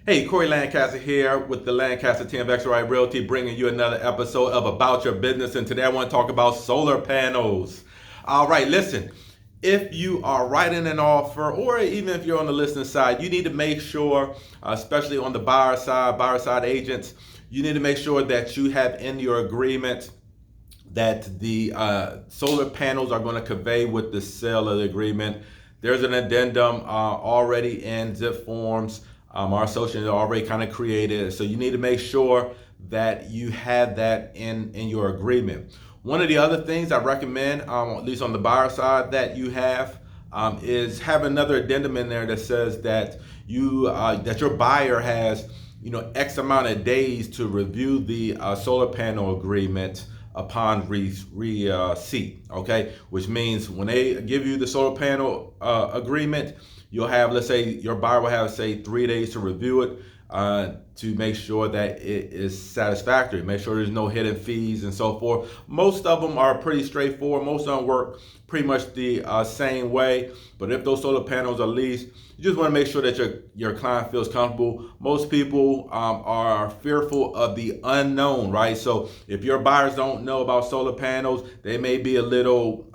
Hey, Corey Lancaster here with the Lancaster team of XRI Realty, bringing you another episode of About Your Business. And today I want to talk about solar panels. All right, listen, if you are writing an offer, or even if you're on the listening side, you need to make sure, especially on the buyer side agents, you need to make sure that you have in your agreement that the solar panels are going to convey with the sale of the agreement. There's an addendum already in zip forms. Our associate already kind of created, so you need to make sure that you have that in your agreement. One of the other things I recommend, at least on the buyer side, that you have is have another addendum in there that says that that your buyer has X amount of days to review the solar panel agreement upon receipt. Okay, which means when they give you the solar panel agreement, you'll have, let's say your buyer will have, say, 3 days to review it, to make sure that it is satisfactory, make sure there's no hidden fees and so forth. Most of them are pretty straightforward. Most of them work pretty much the same way. But if those solar panels are leased, you just want to make sure that your client feels comfortable. Most people are fearful of the unknown, right? So if your buyers don't know about solar panels, they may be a little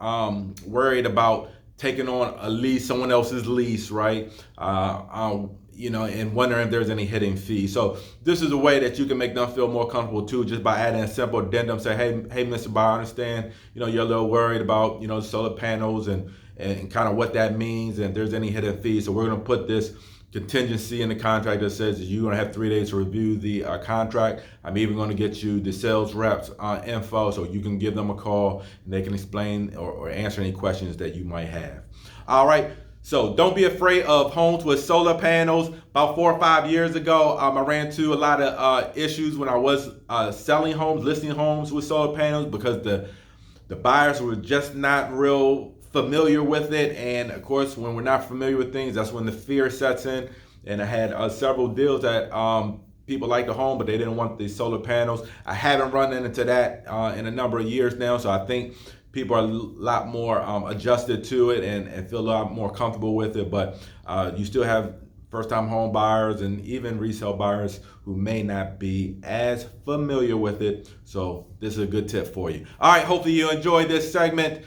worried about taking on a lease, someone else's lease, right? And wondering if there's any hidden fees. So this is a way that you can make them feel more comfortable too, just by adding a simple addendum. Say, hey, Mr. Buyer, I understand, you're a little worried about, solar panels and kind of what that means, and if there's any hidden fees. So we're going to put this contingency in the contract that says that you're going to have 3 days to review the contract. I'm even going to get you the sales reps info, so you can give them a call and they can explain or answer any questions that you might have. All right. So don't be afraid of homes with solar panels. About 4 or 5 years ago, I ran into a lot of issues when I was selling homes, listing homes with solar panels, because the buyers were just not real familiar with it. And of course, when we're not familiar with things, that's when the fear sets in. And I had several deals that people liked the home, but they didn't want the solar panels. I haven't run into that in a number of years now. So I think people are a lot more adjusted to it and feel a lot more comfortable with it. But you still have first-time home buyers and even resale buyers who may not be as familiar with it. So this is a good tip for you. All right, hopefully you enjoyed this segment.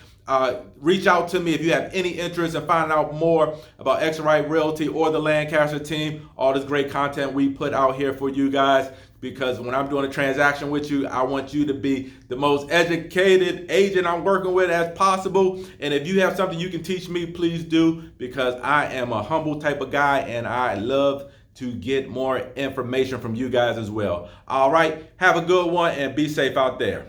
Reach out to me if you have any interest in finding out more about XRI Realty or the Lancaster team. All this great content we put out here for you guys, because when I'm doing a transaction with you, I want you to be the most educated agent I'm working with as possible. And if you have something you can teach me, please do, because I am a humble type of guy and I love to get more information from you guys as well. All right, have a good one and be safe out there.